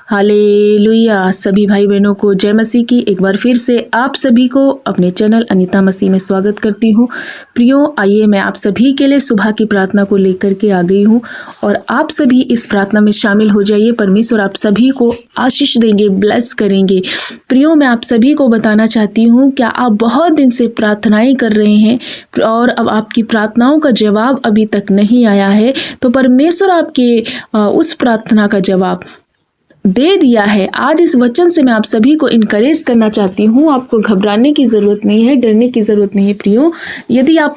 Hallelujah. सभी भाई बहनों को जय मसीह की। एक बार फिर से आप सभी को अपने चैनल अनीता मसीह में स्वागत करती हूँ। प्रियो, आइए मैं आप सभी के लिए सुबह की प्रार्थना को लेकर के आ गई हूँ और आप सभी इस प्रार्थना में शामिल हो जाइए। परमेश्वर आप सभी को आशीष देंगे, ब्लेस करेंगे। प्रियो, मैं आप सभी को बताना चाहती हूँ, क्या आप बहुत दिन से प्रार्थनाएं कर रहे हैं और अब आपकी प्रार्थनाओं का जवाब अभी तक नहीं आया है, तो परमेश्वर आपके उस प्रार्थना का जवाब दे दिया है। आज इस वचन से मैं आप सभी को इनकरेज करना चाहती हूँ। आपको घबराने की जरूरत नहीं है, डरने की जरूरत नहीं है। प्रियो, यदि आप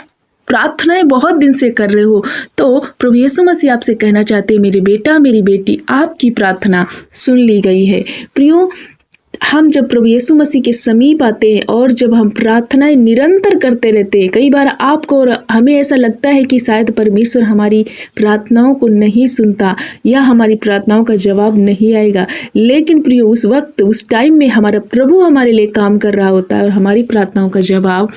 प्रार्थनाएं बहुत दिन से कर रहे हो तो प्रभु यीशु मसीह आपसे कहना चाहते हैं, मेरे बेटा मेरी बेटी, आपकी प्रार्थना सुन ली गई है। प्रियो, हम जब प्रभु यीशु मसीह के समीप आते हैं और जब हम प्रार्थनाएं निरंतर करते रहते हैं, कई बार आपको और हमें ऐसा लगता है कि शायद परमेश्वर हमारी प्रार्थनाओं को नहीं सुनता या हमारी प्रार्थनाओं का जवाब नहीं आएगा। लेकिन प्रियो, उस वक्त उस टाइम में हमारा प्रभु हमारे लिए काम कर रहा होता है और हमारी प्रार्थनाओं का जवाब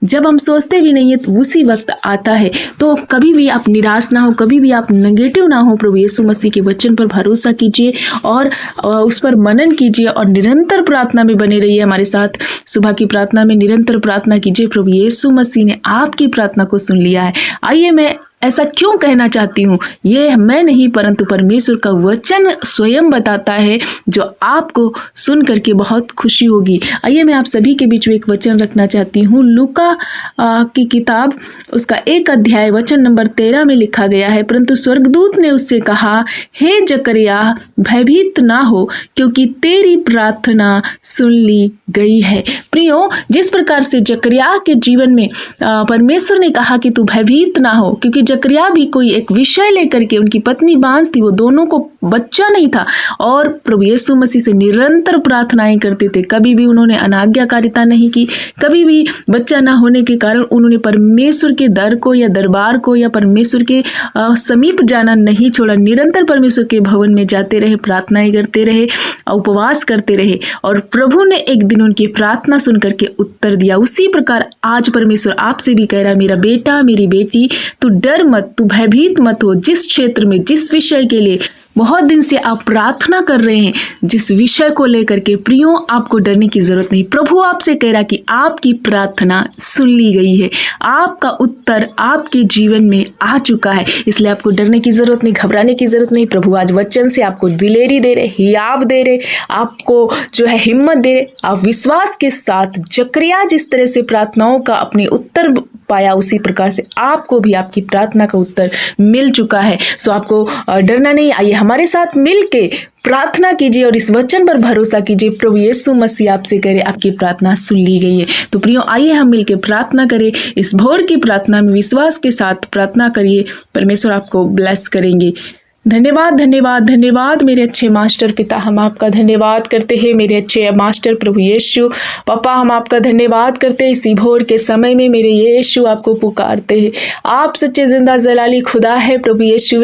जब हम सोचते भी नहीं है तो उसी वक्त आता है। तो कभी भी आप निराश ना हो, कभी भी आप नेगेटिव ना हो। प्रभु यीशु मसीह के वचन पर भरोसा कीजिए और उस पर मनन कीजिए और निरंतर प्रार्थना में बने रहिए। हमारे साथ सुबह की प्रार्थना में निरंतर प्रार्थना कीजिए। प्रभु यीशु मसीह ने आपकी प्रार्थना को सुन लिया है। आइए, मैं ऐसा क्यों कहना चाहती हूँ, ये मैं नहीं परंतु परमेश्वर का वचन स्वयं बताता है, जो आपको सुन करके बहुत खुशी होगी। आइए, मैं आप सभी के बीच में एक वचन रखना चाहती हूँ। लूका की किताब उसका 1 अध्याय वचन नंबर 13 में लिखा गया है, परंतु स्वर्गदूत ने उससे कहा, हे जकरिया, भयभीत ना हो, क्योंकि तेरी प्रार्थना सुन ली गई है। प्रियो, जिस प्रकार से जकरिया के जीवन में परमेश्वर ने कहा कि तू भयभीत ना हो, क्योंकि जकरिया भी कोई एक विषय लेकर के, उनकी पत्नी बांझ थी, वो दोनों को बच्चा नहीं था और प्रभु यीशु मसीह से निरंतर प्रार्थनाएं करते थे। कभी भी उन्होंने अनाज्ञाकारिता नहीं की, कभी भी बच्चा ना होने के कारण उन्होंने परमेश्वर के दर को या दरबार को या परमेश्वर के समीप जाना नहीं छोड़ा। निरंतर परमेश्वर के भवन में जाते रहे, प्रार्थनाएं करते रहे, उपवास करते रहे और प्रभु ने एक दिन उनकी प्रार्थना सुन करके उत्तर दिया। उसी प्रकार आज परमेश्वर आपसे भी कह रहा है, मेरा बेटा मेरी बेटी, तू डर मत, तू भयभीत मत हो। जिस क्षेत्र में, जिस विषय के लिए बहुत दिन से आप प्रार्थना कर रहे हैं, जिस विषय को लेकर के, प्रियो, आपको डरने की जरूरत नहीं। प्रभु आपसे कह रहा कि आपकी प्रार्थना सुन ली गई है, आपका उत्तर आपके जीवन में आ चुका है, इसलिए आपको डरने की जरूरत नहीं, घबराने की जरूरत नहीं। प्रभु आज वचन से आपको दिलेरी दे रहे, हियाव दे रहे, आपको जो है हिम्मत दे रहे। आप विश्वास के साथ, जकरिया जिस तरह से प्रार्थनाओं का अपने उत्तर पाया, उसी प्रकार से आपको भी आपकी प्रार्थना का उत्तर मिल चुका है। सो आपको डरना नहीं। आइए हमारे साथ मिलके प्रार्थना कीजिए और इस वचन पर भरोसा कीजिए। प्रभु यीशु मसीह आपसे कह रहे, आपकी प्रार्थना सुन ली गई है। तो प्रियो, आइए हम मिलके प्रार्थना करें। इस भोर की प्रार्थना में विश्वास के साथ प्रार्थना करिए, परमेश्वर आपको ब्लेस करेंगे। धन्यवाद धन्यवाद धन्यवाद मेरे अच्छे मास्टर पिता, हम आपका धन्यवाद करते हैं। मेरे अच्छे मास्टर प्रभु यीशु पापा, हम आपका धन्यवाद करते हैं। इसी भोर के समय में मेरे यीशु आपको पुकारते हैं। आप सच्चे जिंदा जलाली खुदा है प्रभु यीशु,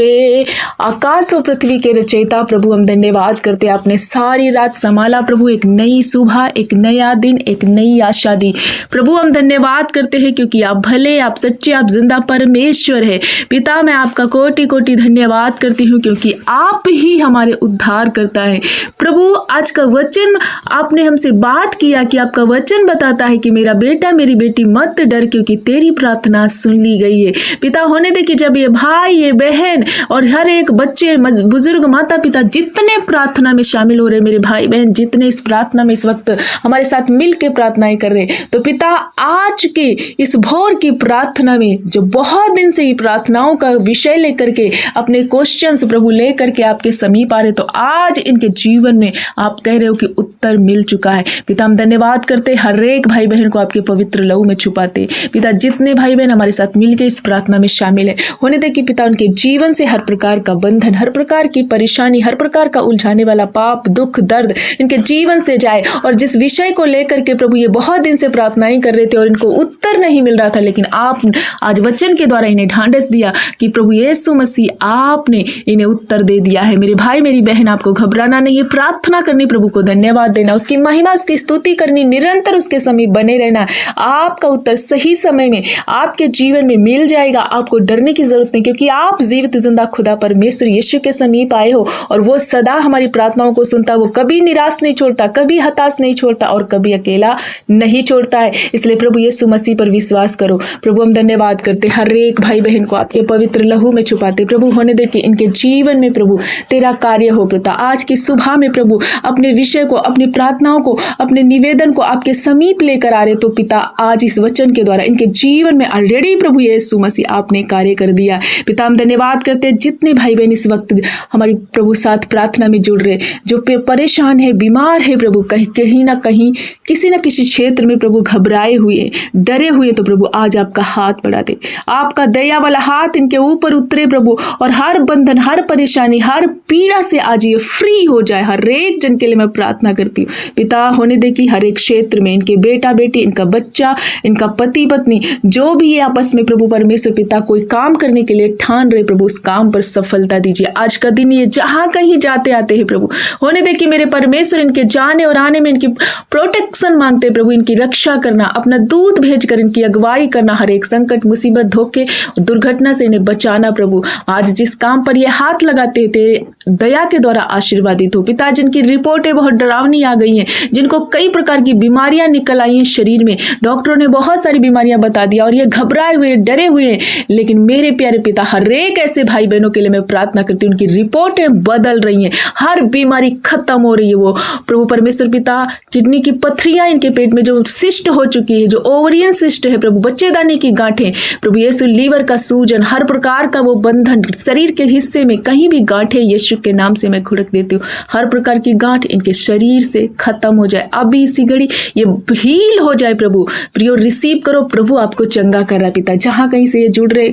आकाश और पृथ्वी के रचयिता। प्रभु हम धन्यवाद करते हैं, आपने सारी रात संभाला प्रभु, एक नई सुबह, एक नया दिन, एक नई आशा दी। प्रभु हम धन्यवाद करते हैं क्योंकि आप भले, आप सच्चे, आप जिंदा परमेश्वर है। पिता, मैं आपका कोटि कोटि धन्यवाद करती हूँ क्योंकि आप ही हमारे उद्धार करता है। प्रभु, आज का वचन आपने हमसे बात किया कि आपका वचन बताता है कि मेरा बेटा मेरी बेटी, मत डर, क्योंकि तेरी प्रार्थना सुन ली गई है। पिता, होने दे कि जब ये भाई, ये बहन और हर एक बच्चे, बुजुर्ग, माता पिता, जितने प्रार्थना में शामिल हो रहे, मेरे भाई बहन जितने इस प्रार्थना में इस वक्त हमारे साथ मिल के प्रार्थनाएं कर रहे, तो पिता, आज के इस भोर की प्रार्थना में जो बहुत दिन से ये प्रार्थनाओं का विषय लेकर के, अपने क्वेश्चन प्रभु लेकर के आपके समीप आ रहे, तो आज इनके जीवन में आप कह रहे हो कि उत्तर मिल चुका है। पिता, हम धन्यवाद करते, हर एक भाई बहन को आपके पवित्र लहू में छुपाते। पिता, जितने भाई बहन हमारे साथ मिलकर इस प्रार्थना में शामिल है, होने दे कि पिता उनके जीवन से हर प्रकार का बंधन, हर प्रकार की परेशानी, हर प्रकार का उलझाने वाला पाप, दुख, दर्द इनके जीवन से जाए। और जिस विषय को लेकर के प्रभु ये बहुत दिन से प्रार्थनाएं कर रहे थे और इनको उत्तर नहीं मिल रहा था, लेकिन आप आज वचन के द्वारा इन्हें ढांढस दिया कि प्रभु यीशु मसीह आपने इन्हें उत्तर दे दिया है। मेरे भाई मेरी बहन, आपको घबराना नहीं है, प्रार्थना करनी, प्रभु को धन्यवाद देना, उसकी महिमा उसकी स्तुति करनी, निरंतर उसके समीप बने रहना। आपका उत्तर सही समय में आपके जीवन में मिल जाएगा। आपको डरने की जरूरत नहीं, क्योंकि आप जीवित जिंदा खुदा परमेश्वर यीशु के समीप आए हो और वो सदा हमारी प्रार्थनाओं को सुनता। वो कभी निराश नहीं छोड़ता, कभी हताश नहीं छोड़ता और कभी अकेला नहीं छोड़ता है। इसलिए प्रभु यीशु मसीह पर विश्वास करो। प्रभु हम धन्यवाद करते हर एक भाई बहन को आपके पवित्र लहू में छुपाते। प्रभु होने दे कि इनके जीवन में प्रभु तेरा कार्य हो पिता। आज की सुबह में प्रभु अपने विषय को, अपनी प्रार्थनाओं को, अपने निवेदन को आपके समीप लेकर आ रहे। तो पिता आज इस वचन के द्वारा इनके जीवन में ऑलरेडी प्रभु यीशु मसीह आपने कार्य कर दिया। पिता हम धन्यवाद करते हैं जितने भाई बहन इस वक्त हमारी प्रभु साथ प्रार्थना में जुड़ रहे, जो परेशान है, बीमार है प्रभु, कहीं ना कहीं किसी न किसी क्षेत्र में प्रभु घबराए हुए, डरे हुए, तो प्रभु आज आपका हाथ बढ़ा दे। आपका दया वाला हाथ इनके ऊपर उतरे प्रभु, और हर बंधन, हर परेशानी, हर पीड़ा से आज ये फ्री हो जाए। हर एक जन के लिए मैं प्रार्थना करती हूँ पिता। होने दे कि हर एक क्षेत्र में इनके बेटा बेटी, इनका बच्चा, इनका पति पत्नी, जो भी ये आपस में प्रभु परमेश्वर पिता कोई काम करने के लिए ठान रहे प्रभु, उस काम पर सफलता दीजिए। आज का दिन ये जहां कहीं जाते आते हैं प्रभु, होने दे कि मेरे परमेश्वर इनके जाने और आने में इनकी प्रोटेक्शन मांगते प्रभु, इनकी रक्षा करना, अपना दूत भेजकर इनकी अगुवाई करना, हर एक संकट, मुसीबत, धोखे, दुर्घटना से इन्हें बचाना प्रभु। आज जिस काम पर ये हाथ लगाते तेरे दया के द्वारा आशीर्वादित हो पिता। जिनकी रिपोर्टें बहुत डरावनी आ गई हैं, जिनको कई प्रकार की बीमारियां निकल आई हैं शरीर में, डॉक्टरों ने बहुत सारी बीमारियां बता दिया और ये घबराए हुए, डरे हुए हैं, लेकिन मेरे प्यारे पिता हर एक ऐसे भाई बहनों के लिए मैं प्रार्थना करती हूँ, उनकी रिपोर्टें बदल रही हैं, हर बीमारी खत्म हो रही है। वो प्रभु परमेश्वर पिता, किडनी की पथरियां इनके पेट में जो सिस्ट हो चुकी है, जो ओवरियन सिस्ट है प्रभु, बच्चेदानी की गांठें प्रभु यीशु, लीवर का सूजन, हर प्रकार का वो बंधन शरीर के हिस्से में कहीं भी गांठें यीशु के नाम से मैं खुड़क देती हूँ। हर प्रकार की गांठ इनके शरीर से खत्म हो जाए, अभी इसी घड़ी ये हील हो जाए प्रभु। प्रियो रिसीव करो, प्रभु आपको चंगा कर रहा है पिता। जहां कहीं से ये जुड़ रहे,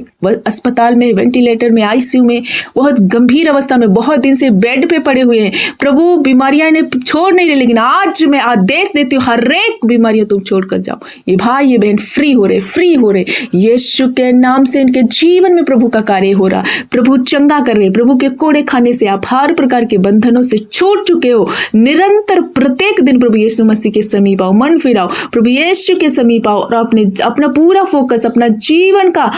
अस्पताल में, वेंटिलेटर में, आईसीयू में, बहुत गंभीर अवस्था में, बहुत दिन से बेड पे पड़े हुए हैं प्रभु, बीमारियां इन्हें छोड़ नहीं रही, लेकिन आज मैं आदेश देती हूँ हर एक बीमारियां तुम छोड़ कर जाओ। ये भाई ये बहन फ्री हो रहे, फ्री हो रहे, यीशु के नाम से इनके जीवन में प्रभु का कार्य हो रहा। प्रभु चंगा कर रहे, प्रभु के कोड़े खाने से आप हर प्रकार के बंधनों से छूट चुके हो। निरंतर प्रत्येक दिन प्रभु यीशु मसीह के समीप आओ, मन फिराओ, प्रभु यीशु के समीप आओ और अपना पूरा फोकस, अपना जीवन का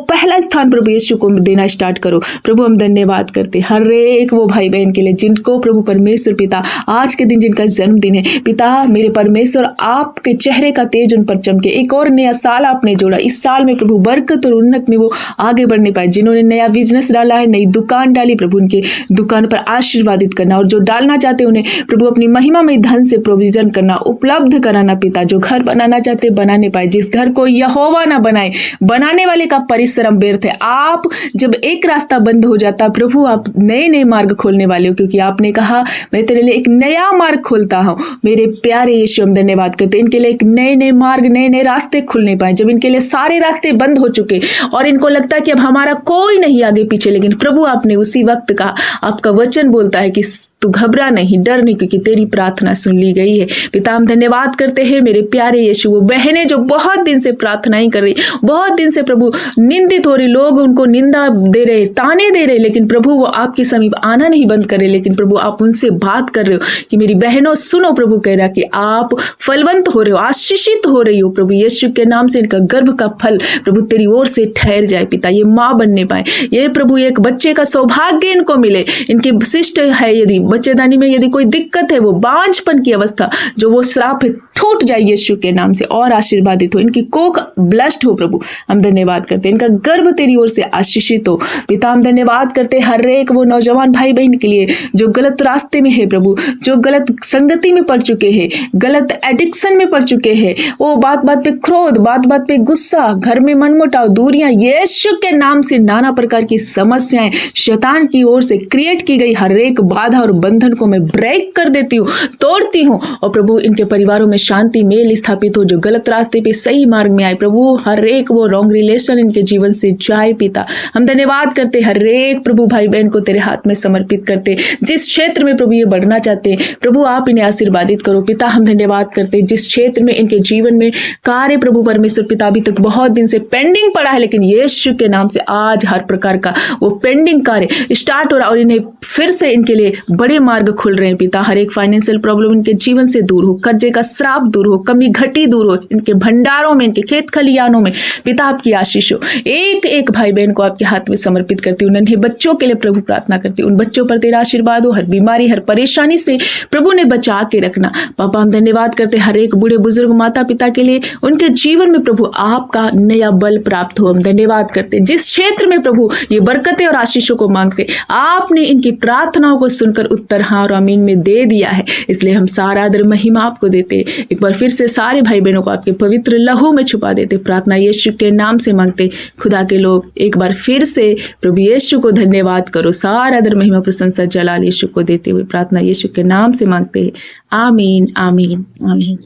पहला स्थान प्रभु यीशु को देना स्टार्ट करो। प्रभु हम धन्यवाद करते हर एक वो भाई बहन के लिए जिनको प्रभु परमेश्वर पिता आज के दिन जिनका जन्मदिन है पिता, मेरे परमेश्वर आपके चेहरे का तेज उन पर चमके। एक और नया साल आपने जोड़ा, इस साल में प्रभु बरकत और उन्नत में वो आगे बढ़ने पाए। जिन्होंने नया बिजनेस डाला है, नई दुकान डाली प्रभु, उनके दुकान पर आशीर्वादित करना, और जो डालना चाहते उन्हें प्रभु अपनी महिमा में धन से प्रोविजन करना, उपलब्ध कराना पिता। जो घर बनाना चाहते बनाने पाए, जिस घर को यहोवा ना बनाए, बनाने वाले का परिश्रम व्यर्थ है। आप जब एक रास्ता बंद हो जाता प्रभु, आप नए नए मार्ग खोलने वाले हो, क्योंकि आपने कहा मैं तेरे लिए एक नया मार्ग खोलता हूं। मेरे प्यारे यीशु हम धन्यवाद करते इनके लिए एक नए नए मार्ग, नए नए रास्ते खुलने पाए। जब इनके लिए सारे रास्ते बंद हो चुके और इनको लगता है कि अब हमारा कोई नहीं आगे पीछे, लेकिन प्रभु आपने उसी वक्त कहा, आपका वचन बोलता है कि तू घबरा नहीं, डर नहीं, क्योंकि तेरी प्रार्थना सुन ली गई है। पिता हम धन्यवाद करते हैं मेरे प्यारे यीशु। वो बहनें जो बहुत दिन से प्रार्थनाएं कर रही, बहुत दिन से प्रभु निंदित हो रही, लोग उनको निंदा दे रहे, ताने दे रहे, लेकिन प्रभु वो आपके समीप आना नहीं बंद करे। लेकिन प्रभु आप उनसे बात कर रहे हो कि मेरी बहनों सुनो, प्रभु कह रहा कि आप फलवंत हो रहे हो, आशीषित हो रही हो। प्रभु यीशु के नाम से इनका गर्भ का फल प्रभु तेरी ओर से ठहर जाए पिता, ये माँ बनने पाए, ये प्रभु एक बच्चे का सौभाग्य इनको मिले। इनके शिष्ट है, यदि बच्चेदानी में यदि कोई दिक्कत है, वो बांझपन की अवस्था जो वो श्राप है टूट जाए यीशु के नाम से, और आशीर्वादित हो। इनकी कोख ब्लेस्ड हो प्रभु, हम धन्यवाद करते हैं। इनका गर्भ तेरी ओर से आशीषित हो पिता। हम धन्यवाद करते हर एक वो नौजवान भाई बहन के लिए जो गलत रास्ते में है प्रभु, जो गलत संगति में पड़ चुके हैं, गलत एडिक्शन में पड़ चुके हैं, वो बात बात पे क्रोध, बात बात पे गुस्सा, घर में मनमुटाव, दूरियां, यीशु के नाम से नाना प्रकार की समस्याएं शैतान की ओर से क्रिएट की गई हर एक बाधा और बंधन को मैं ब्रेक कर देती हूँ, तोड़ती हूँ। और प्रभु इनके परिवारों में शांति, मेल स्थापित हो। जो गलत रास्ते पे सही मार्ग में आए प्रभु, हर एक वो रॉन्ग रिलेशन इनके जीवन से जाए पिता। हम धन्यवाद करते हर एक प्रभु भाई बहन को तेरे हाथ में समर्पित करते, जिस क्षेत्र में प्रभु ये बढ़ना चाहते हैं प्रभु आप इन्हें आशीर्वादित करो पिता। हम धन्यवाद करते जिस क्षेत्र में इनके जीवन में कार्य प्रभु परमेश्वर पिता अभी तक बहुत दिन से पेंडिंग पड़ा है, लेकिन यीशु के नाम से आज हर प्रकार का वो पेंडिंग पेंडिंग कार्य स्टार्ट हो रहा और इन्हें फिर से इनके लिए बड़े मार्ग खुल रहे हैं पिता। हर एक फाइनेंशियल प्रॉब्लम इनके जीवन से दूर हो, कर्जे का श्राप दूर हो, कमी घटी दूर हो, इनके भंडारों में, इनके खेत खलियानों में पिता आपकी आशीष हो। एक एक भाई बहन को आपके हाथ में समर्पित करती हूँ। नन्हे बच्चों के लिए प्रभु प्रार्थना करती हूँ, उन बच्चों पर तेरा आशीर्वाद हो, हर बीमारी हर परेशानी से प्रभु ने बचा के रखना। पापा हम धन्यवाद करते हर एक बूढ़े बुजुर्ग माता पिता के लिए, उनके जीवन में प्रभु आपका नया बल प्राप्त हो। हम धन्यवाद करते जिस क्षेत्र में प्रभु ये बरकतें और आशीषों को मांगते आपने इनकी प्रार्थनाओं को सुनकर उत्तर हाँ और आमीन में दे दिया है, इसलिए हम सारा आदर महिमा आपको देते। एक बार फिर से सारे भाई बहनों को आपके पवित्र लहू में छुपा देते। प्रार्थना यीशु के नाम से मांगते। खुदा के लोग एक बार फिर से प्रभु यीशु को धन्यवाद करो, सारा आदर महिमा प्रशंसा जलाल यीशु को देते हुए प्रार्थना यीशु के नाम से मांगते। आमीन आमीन आमीन।